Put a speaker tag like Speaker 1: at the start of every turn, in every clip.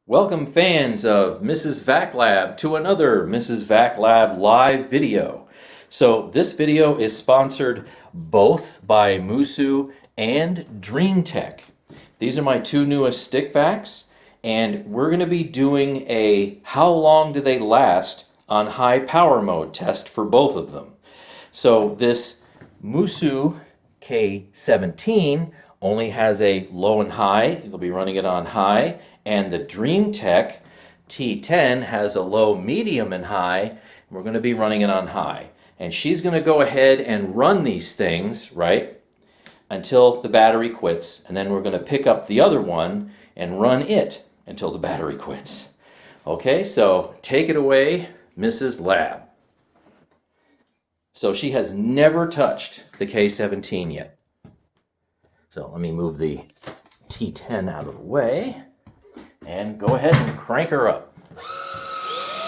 Speaker 1: Welcome fans of Mrs. VacLab to another Mrs. VacLab live video. So this video is sponsored both by MOOSOO and Dreametech. These are my two newest stick vacs, and we're going to be doing a how long do they last on high power mode test for both of them. So this MOOSOO K17 only has a low and high. You'll be running it on high. And the Dreametech T10 has a low, medium, and high. We're going to be running it on high. And she's going to go ahead and run these things, right, until the battery quits. And then we're going to pick up the other one and run it until the battery quits. Okay, so take it away, Mrs. Lab. So she has never touched the K17 yet. So let me move the T10 out of the way. And go ahead and crank her up.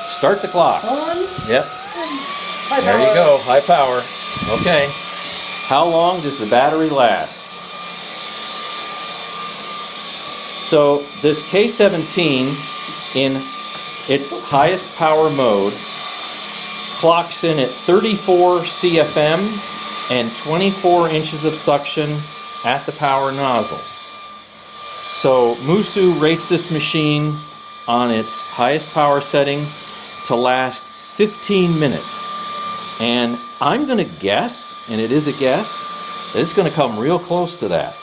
Speaker 1: Start the clock.
Speaker 2: On.
Speaker 1: Yep.
Speaker 2: High
Speaker 1: there
Speaker 2: power.
Speaker 1: You go, high power. Okay. How long does the battery last? So this K17 in its highest power mode clocks in at 34 CFM and 24 inches of suction at the power nozzle. So MOOSOO rates this machine on its highest power setting to last 15 minutes. And I'm going to guess, and it is a guess, that it's going to come real close to that.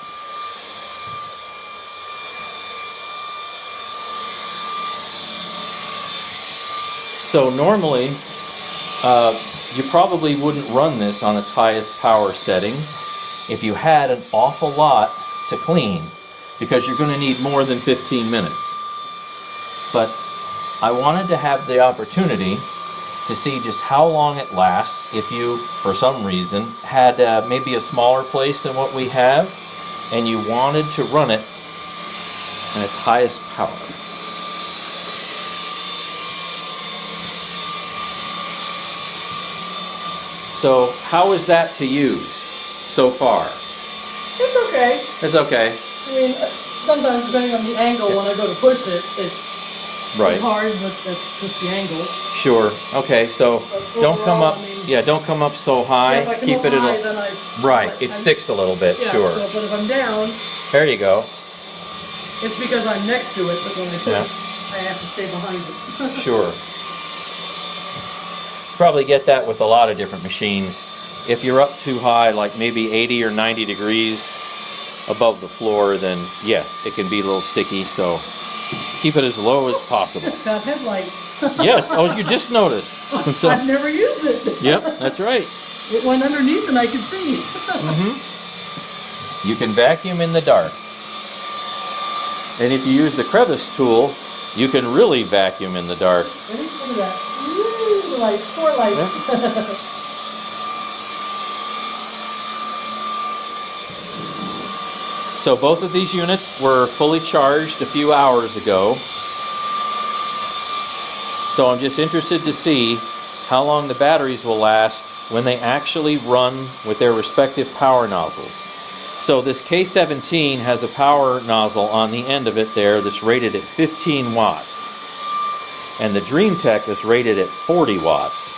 Speaker 1: So normally, you probably wouldn't run this on its highest power setting if you had an awful lot to clean, because you're going to need more than 15 minutes. But I wanted to have the opportunity to see just how long it lasts if you, for some reason, had maybe a smaller place than what we have, and you wanted to run it at its highest power. So how is that to use so far?
Speaker 2: It's okay.
Speaker 1: It's okay.
Speaker 2: I mean, sometimes depending on the angle, when I go to push it, it's hard, but that's just the angle.
Speaker 1: Sure. Okay. So don't come up. Don't come up so high.
Speaker 2: If I come
Speaker 1: Keep
Speaker 2: up
Speaker 1: it
Speaker 2: high,
Speaker 1: at
Speaker 2: then
Speaker 1: it sticks a little bit.
Speaker 2: Yeah,
Speaker 1: Sure.
Speaker 2: So, but if I'm down,
Speaker 1: there you go.
Speaker 2: it's because I'm next to it. But when I push, I have to stay behind it.
Speaker 1: Sure. Probably get that with a lot of different machines. If you're up too high, like maybe 80 or 90 degrees above the floor, then yes, it can be a little sticky, so keep it as low as possible.
Speaker 2: It's got headlights.
Speaker 1: Yes, oh, you just noticed. So,
Speaker 2: I've never used it.
Speaker 1: Yep, that's right.
Speaker 2: It went underneath and I could see.
Speaker 1: You can vacuum in the dark. And if you use the crevice tool, you can really vacuum in the dark.
Speaker 2: Ready? Look at that. Woo, lights, 4 lights.
Speaker 1: Yeah. So both of these units were fully charged a few hours ago. So I'm just interested to see how long the batteries will last when they actually run with their respective power nozzles. So this K17 has a power nozzle on the end of it there that's rated at 15 watts. And the Dreametech is rated at 40 watts.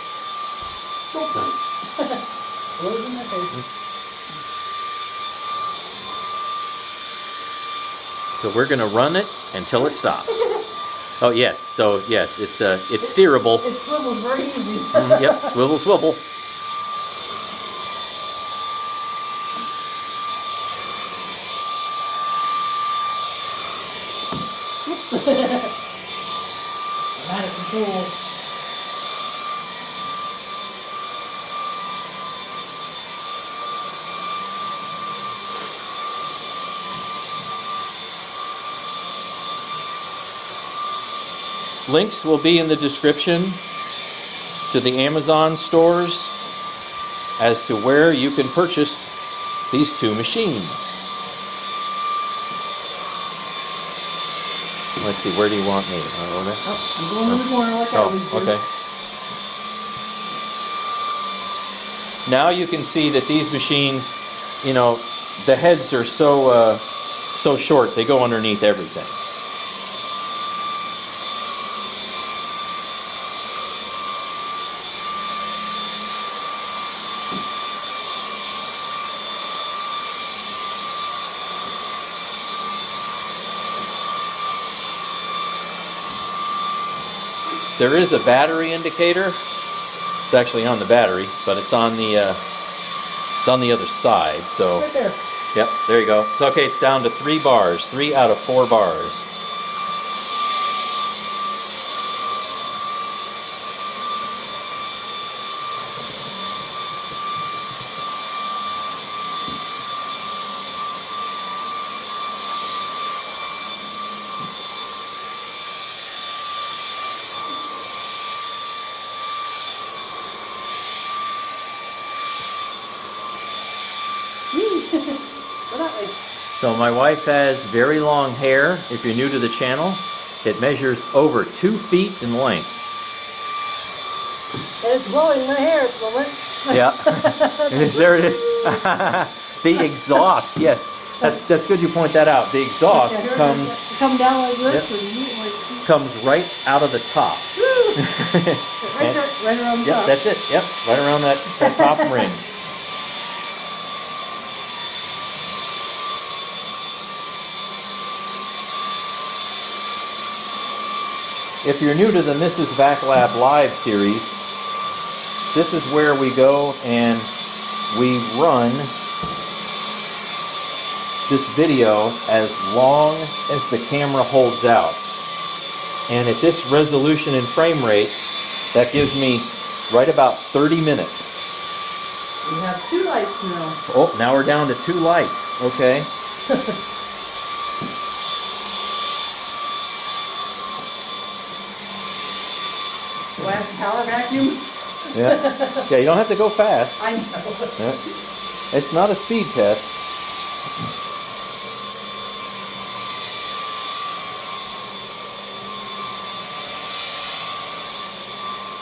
Speaker 1: So we're going to run it until it stops. Oh yes, so yes, it's steerable.
Speaker 2: It swivels very easy.
Speaker 1: Yep, swivel, swivel.
Speaker 2: Out of control.
Speaker 1: Links will be in the description to the Amazon stores as to where you can purchase these two machines. Let's see, where do you want me?
Speaker 2: I'm going in the corner like I always do.
Speaker 1: Okay. Now you can see that these machines, you know, the heads are so short, they go underneath everything. There is a battery indicator. It's actually on the battery, but it's on the other side. So
Speaker 2: Right there.
Speaker 1: yep, there you go. So okay, it's down to 3 bars, 3 out of 4 bars. So my wife has very long hair. If you're new to the channel, it measures over 2 feet in length.
Speaker 2: And it's blowing my hair at the moment.
Speaker 1: Yeah, there it is. The exhaust, yes, that's good you point that out. The exhaust
Speaker 2: come down like this,
Speaker 1: yep,
Speaker 2: and like,
Speaker 1: comes right out of the top.
Speaker 2: right around the
Speaker 1: yep,
Speaker 2: top.
Speaker 1: that's it. Yep, right around that top ring. If you're new to the Mrs. VacLab Live series, this is where we go and we run this video as long as the camera holds out. And at this resolution and frame rate, that gives me right about 30 minutes.
Speaker 2: We have 2 lights now.
Speaker 1: Oh, now we're down to 2 lights. Okay.
Speaker 2: Do I have to power vacuum?
Speaker 1: Yeah. Yeah, you don't have to go fast.
Speaker 2: I know.
Speaker 1: Yeah. It's not a speed test.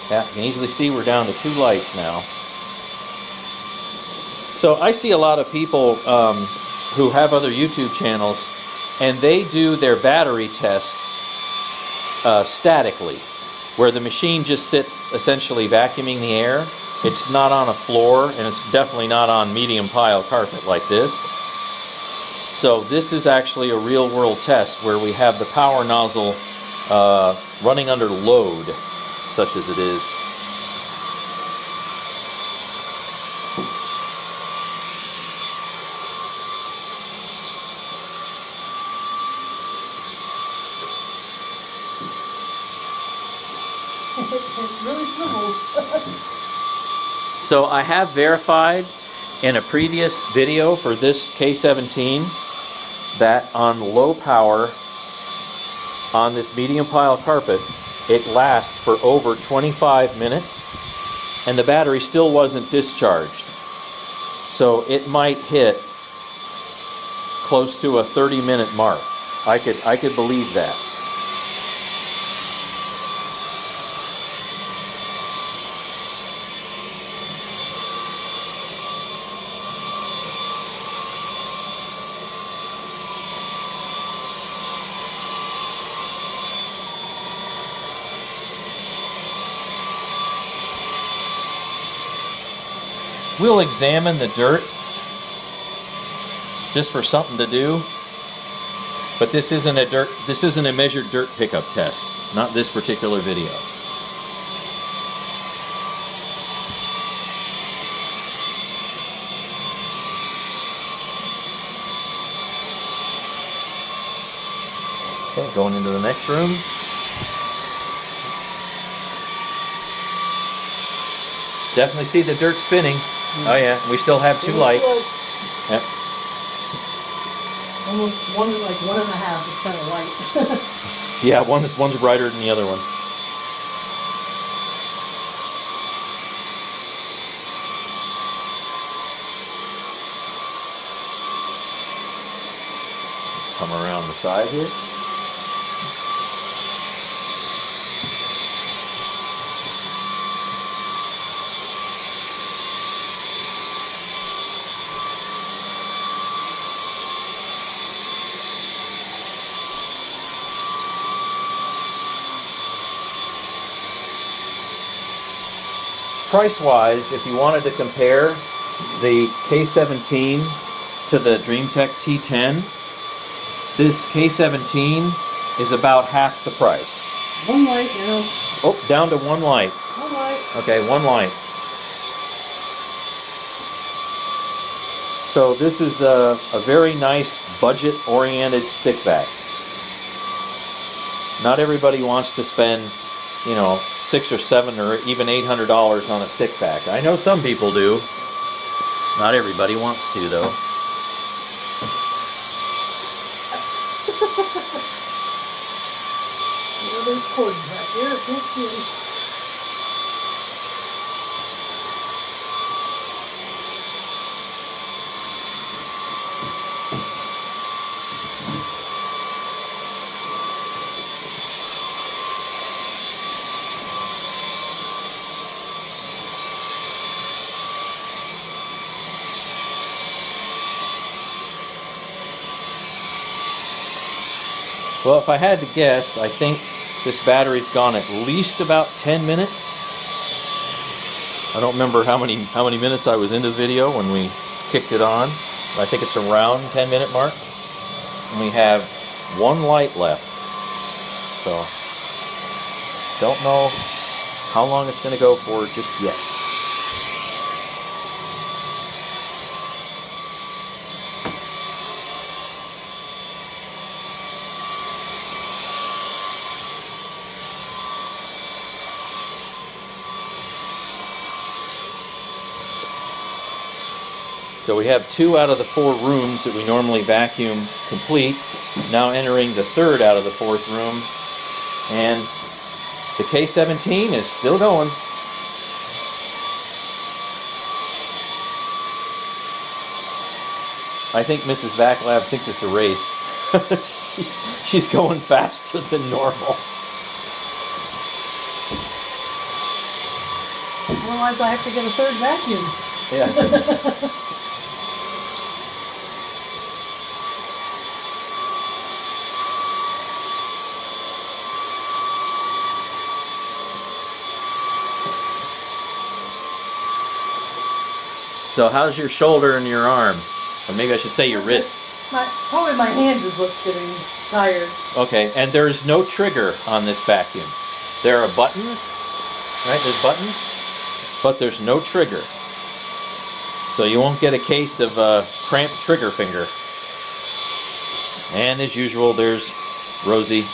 Speaker 1: Yeah, you can easily see we're down to 2 lights now. So I see a lot of people who have other YouTube channels, and they do their battery test statically, where the machine just sits essentially vacuuming the air. It's not on a floor, and it's definitely not on medium pile carpet like this. So this is actually a real world test where we have the power nozzle running under load, such as it is.
Speaker 2: It really swivels.
Speaker 1: So I have verified in a previous video for this K17 that on low power on this medium pile carpet, it lasts for over 25 minutes and the battery still wasn't discharged. So it might hit close to a 30-minute mark. I could believe that. We'll examine the dirt just for something to do, but this isn't a measured dirt pickup test, not this particular video. Okay, going into the next room. Definitely see the dirt spinning. Oh yeah, we still have 2 lights. Yep.
Speaker 2: Almost one, like 1.5 is kind of light.
Speaker 1: Yeah, one's brighter than the other one. Come around the side here. Price-wise, if you wanted to compare the K17 to the Dreametech T10, this K17 is about half the price.
Speaker 2: One light, you know.
Speaker 1: Oh, down to one light.
Speaker 2: One light.
Speaker 1: Okay, one light. So this is a very nice budget-oriented stick vac. Not everybody wants to spend, you know, $600 or $700 or even $800 on a stick vac. I know some people do. Not everybody wants to, though.
Speaker 2: There's cords back here. I can't see.
Speaker 1: Well, if I had to guess, I think this battery's gone at least about 10 minutes. I don't remember how many minutes I was into the video when we kicked it on. I think it's around 10-minute mark. And we have one light left. So, don't know how long it's going to go for just yet. So we have 2 out of the 4 rooms that we normally vacuum complete. Now entering the 3rd out of the 4th room. And the K17 is still going. I think Mrs. VacLab thinks it's a race. She's going faster than normal.
Speaker 2: Otherwise I have to get a 3rd vacuum.
Speaker 1: Yeah. So how's your shoulder and your arm? Or maybe I should say your wrist.
Speaker 2: Probably my hand is what's getting tired.
Speaker 1: Okay, and there's no trigger on this vacuum. There are buttons, right? There's buttons, but there's no trigger. So you won't get a case of cramped trigger finger. And as usual, there's Rosie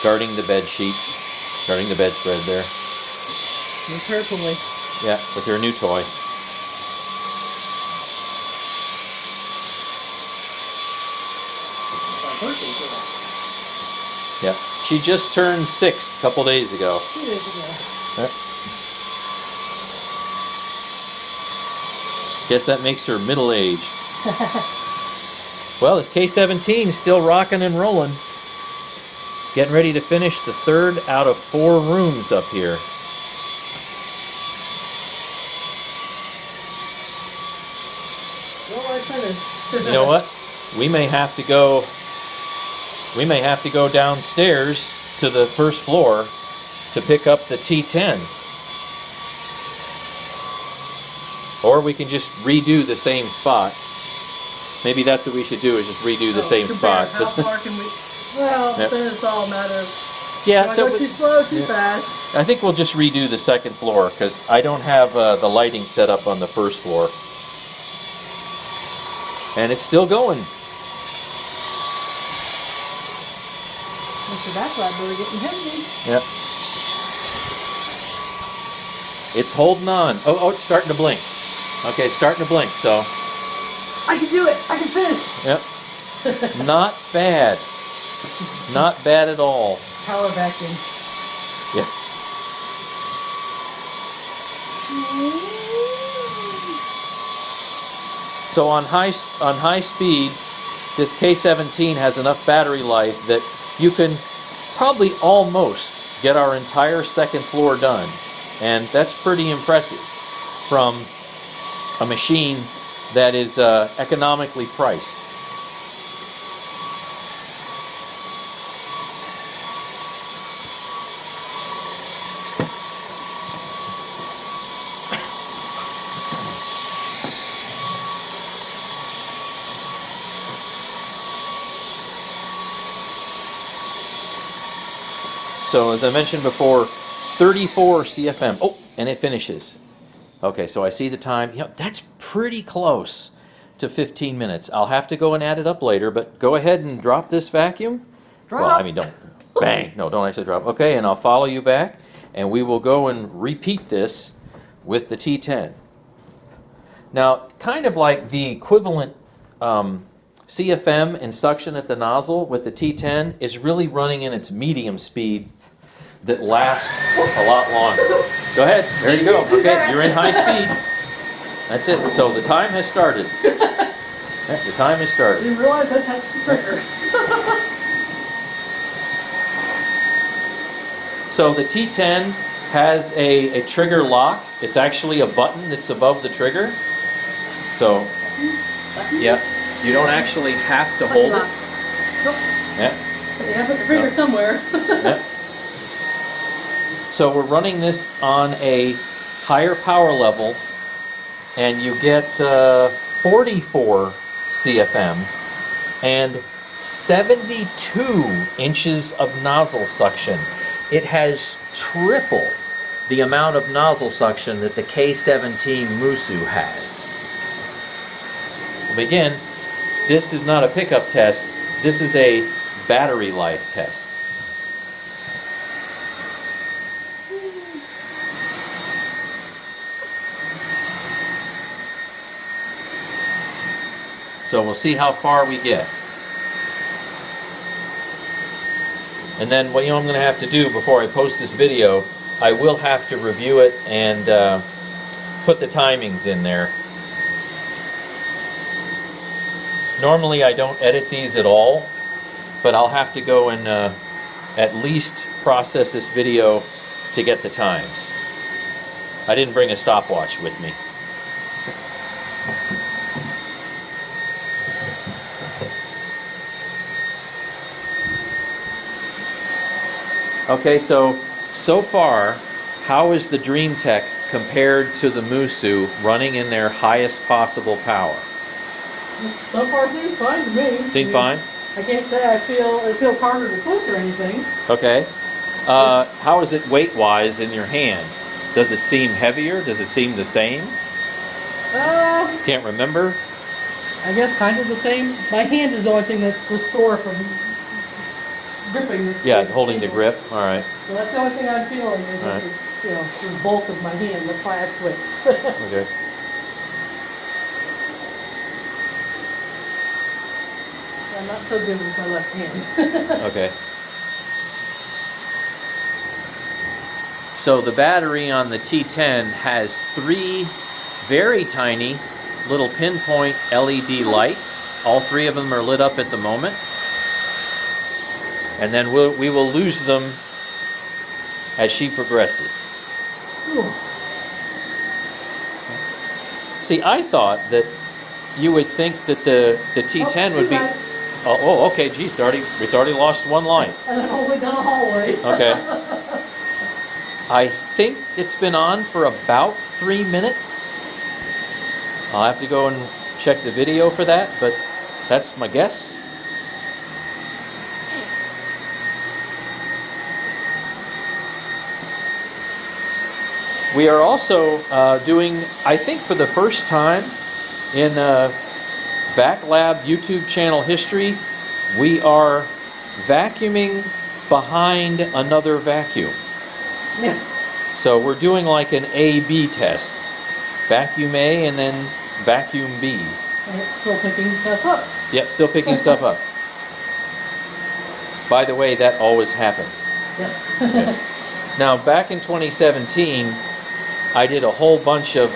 Speaker 1: guarding the bed sheet, guarding the bedspread there.
Speaker 2: And carefully.
Speaker 1: Yeah, with her new toy. Yeah, she just turned 6 a couple days ago.
Speaker 2: 2 days ago.
Speaker 1: Yep. Guess that makes her middle-aged. Well, this K17 is still rocking and rolling. Getting ready to finish the 3rd out of 4 rooms up here.
Speaker 2: Well, I finished.
Speaker 1: You know what? We may have to go downstairs to the 1st floor to pick up the T10. Or we can just redo the same spot. Maybe that's what we should do, is just redo the same spot.
Speaker 2: How far can we... Well,
Speaker 1: Yep.
Speaker 2: then it's all a matter of...
Speaker 1: Yeah,
Speaker 2: do I go too slow, too fast?
Speaker 1: I think we'll just redo the 2nd floor, because I don't have the lighting set up on the 1st floor. And it's still going.
Speaker 2: Mr. VacLab really getting heavy.
Speaker 1: Yep. It's holding on. Oh, it's starting to blink. Okay, it's starting to blink, so...
Speaker 2: I can do it! I can finish!
Speaker 1: Yep. Not bad. Not bad at all.
Speaker 2: Power vacuum.
Speaker 1: Yeah. So on high speed, this K17 has enough battery life that you can probably almost get our entire 2nd floor done. And that's pretty impressive from a machine that is economically priced. So as I mentioned before, 34 CFM. Oh, and it finishes. Okay, so I see the time. You know, that's pretty close to 15 minutes. I'll have to go and add it up later, but go ahead and drop this vacuum.
Speaker 2: Drop.
Speaker 1: Well, I mean, don't bang. No, don't actually drop. Okay, and I'll follow you back, and we will go and repeat this with the T10. Now, kind of like the equivalent CFM and suction at the nozzle with the T10 is really running in its medium speed that lasts a lot longer. Go ahead. There you go. Okay, you're in high speed. That's it. So the time has started. Yeah, the time has started.
Speaker 2: You realize I touched the trigger.
Speaker 1: So the T10 has a trigger lock. It's actually a button that's above the trigger. So, yeah, you don't actually have to hold it.
Speaker 2: Nope.
Speaker 1: Yeah.
Speaker 2: You have to put your finger somewhere.
Speaker 1: Yeah. So we're running this on a higher power level, and you get 44 CFM and 72 inches of nozzle suction. It has triple the amount of nozzle suction that the K17 MOOSOO has. But again, this is not a pickup test. This is a battery life test. So we'll see how far we get. And then what I'm going to have to do before I post this video, I will have to review it and put the timings in there. Normally I don't edit these at all, but I'll have to go and at least process this video to get the times. I didn't bring a stopwatch with me. Okay, so far, how is the Dreametech compared to the MOOSOO running in their highest possible power?
Speaker 2: So far, seems fine to me.
Speaker 1: Seems fine?
Speaker 2: I can't say it feels harder to push or anything.
Speaker 1: Okay. How is it weight-wise in your hand? Does it seem heavier? Does it seem the same? Can't remember?
Speaker 2: I guess kind of the same. My hand is the only thing that's just sore from gripping this.
Speaker 1: Yeah, holding the grip. All right.
Speaker 2: So that's the only thing I'm feeling is just the bulk of my hand. That's why I switched.
Speaker 1: Okay.
Speaker 2: I'm not so good with my left hand.
Speaker 1: Okay. So the battery on the T10 has 3 very tiny little pinpoint LED lights. All 3 of them are lit up at the moment. And then we will lose them as she progresses.
Speaker 2: Ooh.
Speaker 1: See, I thought that you would think that the T10 would be... Oh, okay, geez, it's already lost 1 light.
Speaker 2: And then all the way down the hallway.
Speaker 1: Okay. I think it's been on for about 3 minutes. I'll have to go and check the video for that, but that's my guess. We are also doing, I think for the first time in VacLab YouTube channel history, we are vacuuming behind another vacuum.
Speaker 2: Yeah.
Speaker 1: So we're doing like an A-B test. Vacuum A and then vacuum B.
Speaker 2: And it's still picking stuff up.
Speaker 1: Yep, still picking stuff up. By the way, that always happens.
Speaker 2: Yes.
Speaker 1: Now, back in 2017, I did a whole bunch of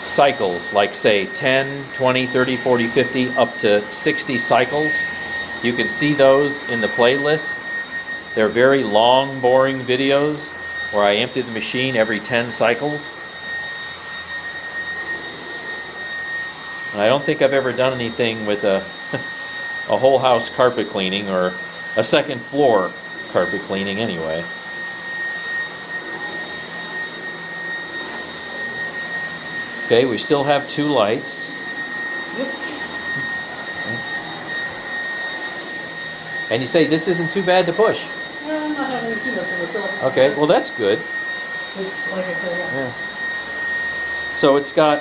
Speaker 1: cycles, like say 10, 20, 30, 40, 50, up to 60 cycles. You can see those in the playlist. They're very long, boring videos where I empty the machine every 10 cycles. And I don't think I've ever done anything with a whole house carpet cleaning or a second floor carpet cleaning anyway. Okay, we still have 2 lights.
Speaker 2: Yep.
Speaker 1: And you say this isn't too bad to push.
Speaker 2: No, I'm not having too much of a trouble.
Speaker 1: Okay, well that's good.
Speaker 2: It's like I said,
Speaker 1: Yeah. So it's got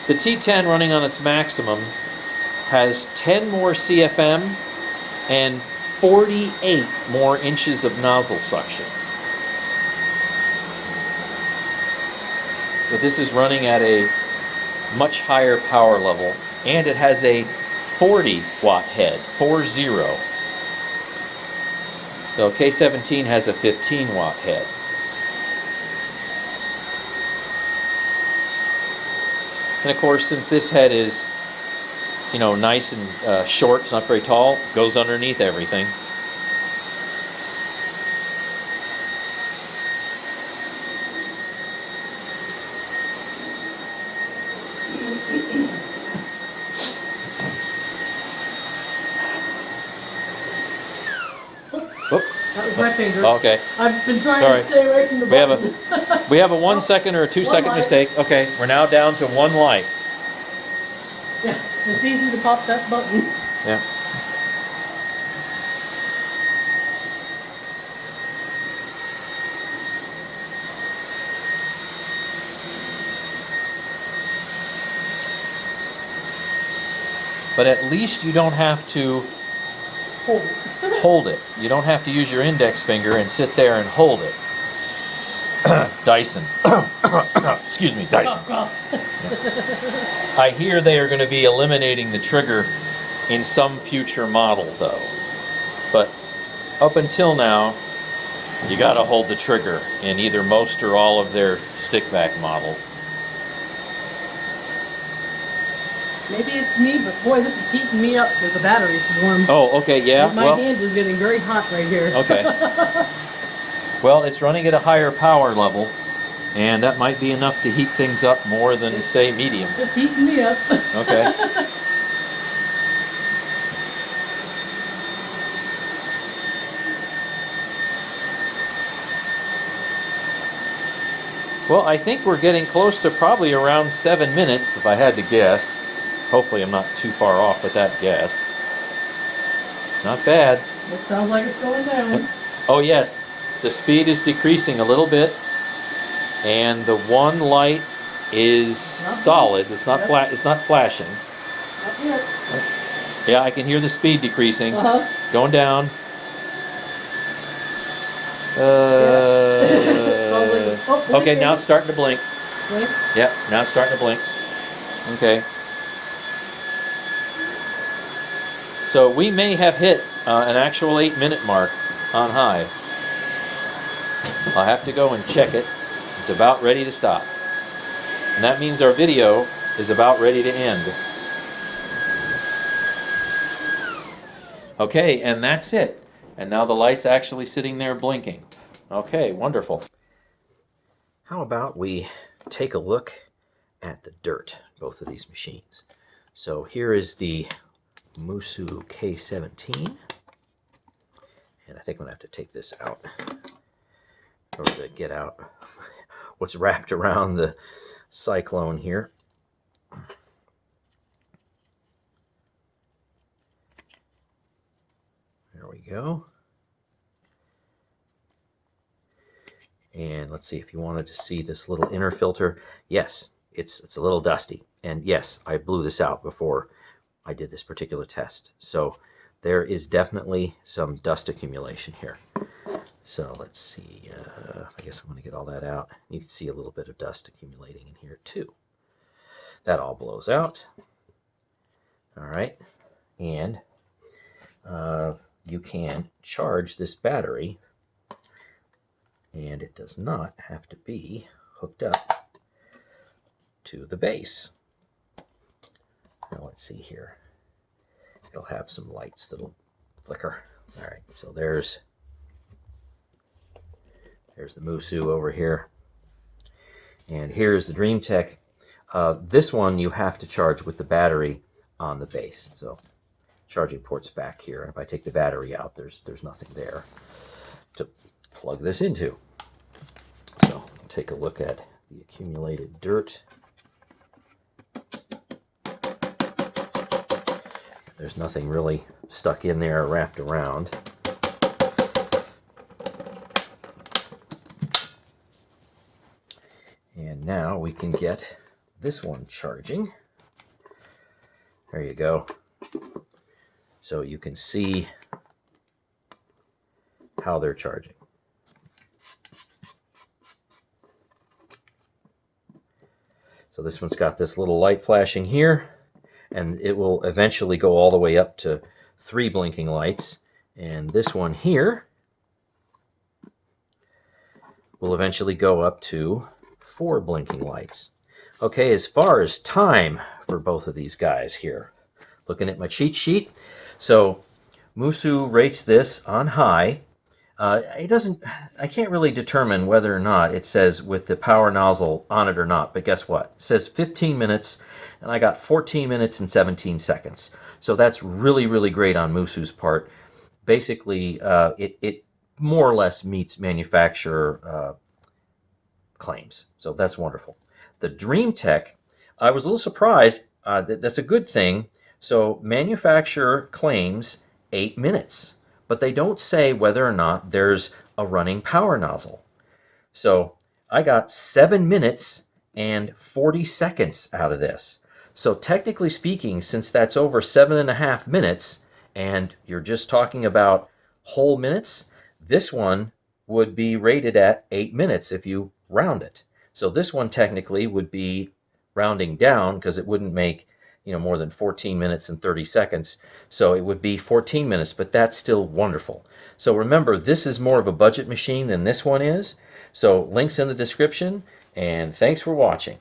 Speaker 1: the T10 running on its maximum, has 10 more CFM and 48 more inches of nozzle suction. But this is running at a much higher power level, and it has a 40 watt head, 40. So K17 has a 15 watt head. And of course, since this head is, you know, nice and short, it's not very tall, goes underneath everything.
Speaker 2: That was my finger.
Speaker 1: Okay.
Speaker 2: I've been trying to stay away from the button.
Speaker 1: We have a 1 second or a 2 second mistake. Okay, we're now down to one light.
Speaker 2: Yeah, it's easy to pop that button.
Speaker 1: Yeah. But at least you don't have to hold it. You don't have to use your index finger and sit there and hold it. Dyson. Excuse me, Dyson. I hear they are going to be eliminating the trigger in some future model, though. But up until now, you got to hold the trigger in either most or all of their stick-vac models.
Speaker 2: Maybe it's me, but boy, this is heating me up because the battery's warm.
Speaker 1: Oh, okay, yeah.
Speaker 2: My hand is getting very hot right here.
Speaker 1: Okay. Well, it's running at a higher power level, and that might be enough to heat things up more than, say, medium.
Speaker 2: It's heating me up.
Speaker 1: Okay. Well, I think we're getting close to probably around 7 minutes, if I had to guess. Hopefully I'm not too far off with that guess. Not bad.
Speaker 2: It sounds like it's going down.
Speaker 1: Oh yes, the speed is decreasing a little bit, and the one light is solid. It's not flat. It's not flashing.
Speaker 2: Not yet.
Speaker 1: Yeah, I can hear the speed decreasing. Going down. Okay, now it's starting to blink.
Speaker 2: Blink?
Speaker 1: Yep, now it's starting to blink. Okay. So we may have hit an actual 8-minute mark on high. I'll have to go and check it. It's about ready to stop. And that means our video is about ready to end. Okay, and that's it. And now the light's actually sitting there blinking. Okay, wonderful. How about we take a look at the dirt, both of these machines. So here is the MOOSOO K17. And I think I'm going to have to take this out in order to get out what's wrapped around the cyclone here. There we go. And let's see, if you wanted to see this little inner filter, yes, it's a little dusty. And yes, I blew this out before I did this particular test. So there is definitely some dust accumulation here. So let's see, I guess I'm going to get all that out. You can see a little bit of dust accumulating in here too. That all blows out. All right, and you can charge this battery, and it does not have to be hooked up to the base. Now let's see here. It'll have some lights that'll flicker. All right, so there's the MOOSOO over here. And here's the Dreametech. This one you have to charge with the battery on the base. So charging port's back here. And if I take the battery out, there's nothing there to plug this into. So take a look at the accumulated dirt. There's nothing really stuck in there or wrapped around. we can get this one charging. There you go. So you can see how they're charging. So this one's got this little light flashing here, and it will eventually go all the way up to 3 blinking lights. And this one here will eventually go up to 4 blinking lights. Okay, as far as time for both of these guys here, looking at my cheat sheet, so MOOSOO rates this on high. I can't really determine whether or not it says with the power nozzle on it or not, but guess what? It says 15 minutes, and I got 14 minutes and 17 seconds. So that's really, really great on MOOSOO's part. Basically, it more or less meets manufacturer claims. So that's wonderful. The Dreametech, I was a little surprised. That's a good thing. So manufacturer claims 8 minutes. But they don't say whether or not there's a running power nozzle. So I got 7 minutes and 40 seconds out of this. So technically speaking, since that's over 7.5 minutes, and you're just talking about whole minutes, this one would be rated at 8 minutes if you round it. So this one technically would be rounding down because it wouldn't make more than 14 minutes and 30 seconds. So it would be 14 minutes, but that's still wonderful. So remember, this is more of a budget machine than this one is. So links in the description, and thanks for watching.